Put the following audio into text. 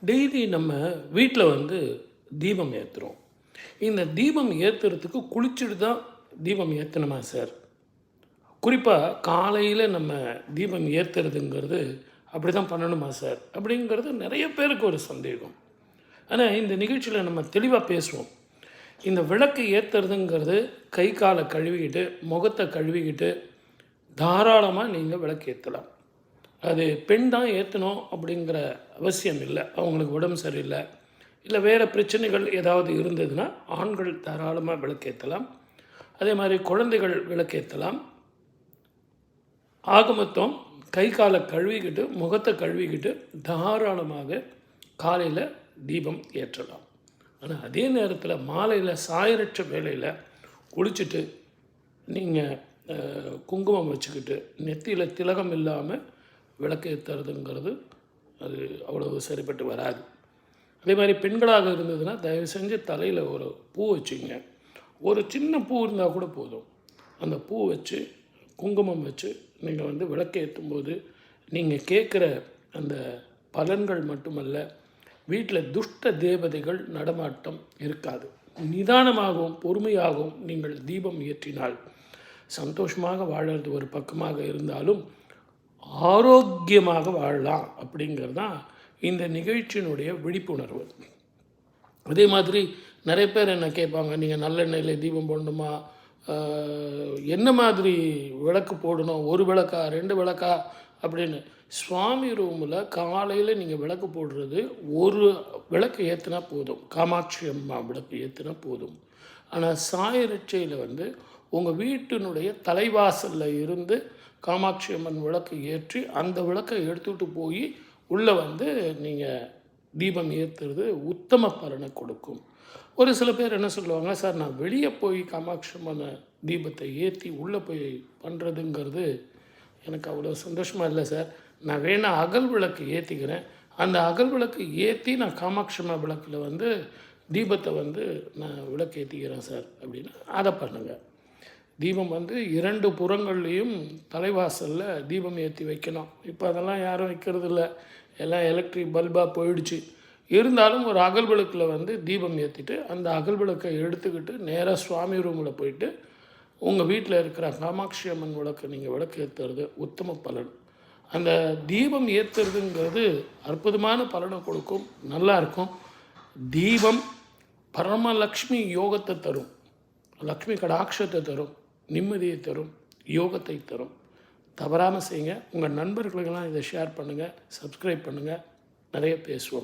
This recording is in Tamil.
டெய்லி நம்ம வீட்டில் தீபம் ஏற்றுறோம். இந்த தீபம் ஏற்றுறதுக்கு குளிச்சுட்டு தான் தீபம் ஏற்றணுமா சார்? குறிப்பாக காலையில் நம்ம தீபம் ஏற்றுறதுங்கிறது அப்படி தான் பண்ணணுமா சார்? அப்படிங்கிறது நிறைய பேருக்கு ஒரு சந்தேகம். ஆனால் இந்த நிகழ்ச்சியில் நம்ம தெளிவாக பேசுவோம். இந்த விளக்கு ஏற்றுறதுங்கிறது கை காலை கழுவிக்கிட்டு முகத்தை கழுவிக்கிட்டு தாராளமாக நீங்கள் விளக்கு ஏற்றலாம். அது பெண் தான் ஏற்றணும் அப்படிங்கிற அவசியம் இல்லை. அவங்களுக்கு உடம்பு சரியில்லை, இல்லை வேறு பிரச்சனைகள் ஏதாவது இருந்ததுன்னா ஆண்கள் தாராளமாக விளக்கேற்றலாம். அதே மாதிரி குழந்தைகள் விளக்கேற்றலாம். ஆக மொத்தம் கை காலை கழுவிக்கிட்டு முகத்தை கழுவிக்கிட்டு தாராளமாக காலையில் தீபம் ஏற்றலாம். ஆனால் அதே நேரத்தில் மாலையில் சாயரற்ற வேளையில் குளிச்சுட்டு நீங்கள் குங்குமம் வச்சுக்கிட்டு நெத்தியில் திலகம் இல்லாமல் விளக்கு ஏற்றுறதுங்கிறது அது அவ்வளவு சரிப்பட்டு வராது. அதே மாதிரி பெண்களாக இருந்ததுன்னா தயவு செஞ்சு தலையில் ஒரு பூ வச்சுங்க. ஒரு சின்ன பூ இருந்தால் கூட போதும். அந்த பூ வச்சு குங்குமம் வச்சு நீங்கள் விளக்கு ஏற்றும்போது நீங்கள் கேட்குற அந்த பலன்கள் மட்டுமல்ல, வீட்டில் துஷ்ட தேவதைகள் நடமாட்டம் இருக்காது. நிதானமாகவும் பொறுமையாகவும் நீங்கள் தீபம் ஏற்றினால் சந்தோஷமாக வாழறது ஒரு பக்கமாக இருந்தாலும் ஆரோக்கியமாக வாழலாம் அப்படிங்கிறது தான் இந்த நிகழ்ச்சியினுடைய விழிப்புணர்வு. அதே மாதிரி நிறைய பேர் என்ன கேட்பாங்க, நீங்கள் நல்லெண்ணெயில் தீபம் போடணுமா, என்ன மாதிரி விளக்கு போடணும், ஒரு விளக்கா 2 விளக்கா அப்படின்னு. சுவாமி ரூமில் காலையில் நீங்கள் விளக்கு போடுறது ஒரு விளக்கு ஏற்றினா போதும். காமாட்சி அம்மா விளக்கு ஏற்றினா போதும். ஆனால் சாயரட்சையில் உங்கள் வீட்டினுடைய தலைவாசலில் இருந்து காமாட்சி அம்மன் விளக்கு ஏற்றி அந்த விளக்கை எடுத்துகிட்டு போய் உள்ளே நீங்கள் தீபம் ஏற்றுறது உத்தம பலனை கொடுக்கும். ஒரு சில பேர் என்ன சொல்லுவாங்க, சார் நான் வெளியே போய் காமாட்சி அம்மன் தீபத்தை ஏற்றி உள்ளே போய் பண்ணுறதுங்கிறது எனக்கு அவ்வளோ சந்தோஷமாக இல்லை சார். நான் வேணால் அகல் விளக்கு ஏற்றிக்கிறேன், அந்த அகல் விளக்கு ஏற்றி நான் காமாட்சி அம்மன் விளக்கில் தீபத்தை நான் விளக்கு ஏற்றிக்கிறேன் சார் அப்படின்னு அதை பண்ணுங்கள். தீபம் 2 புறங்கள்லேயும் தலைவாசலில் தீபம் ஏற்றி வைக்கணும். இப்போ அதெல்லாம் யாரும் வைக்கிறது இல்லை, எல்லாம் எலக்ட்ரிக் பல்பாக போயிடுச்சு. இருந்தாலும் ஒரு அகல் விளக்கில் தீபம் ஏற்றிட்டு அந்த அகல் விளக்கை எடுத்துக்கிட்டு நேராக சுவாமி ரூமில் போயிட்டு உங்கள் வீட்டில் இருக்கிற காமாட்சி அம்மன் விளக்கு நீங்கள் விளக்கு ஏற்றுறது உத்தம பலன். அந்த தீபம் ஏற்றுறதுங்கிறது அற்புதமான பலனை கொடுக்கும், நல்லாயிருக்கும். தீபம் பரமலக்ஷ்மி யோகத்தை தரும், லக்ஷ்மி கடாட்சத்தை தரும், நிம்மதியை தரும், யோகத்தை தரும். தவறாமல் செய்யுங்க. உங்கள் நண்பர்களுக்கெல்லாம் இதை ஷேர் பண்ணுங்கள், சப்ஸ்கிரைப் பண்ணுங்கள். நிறைய பேசுவோம்.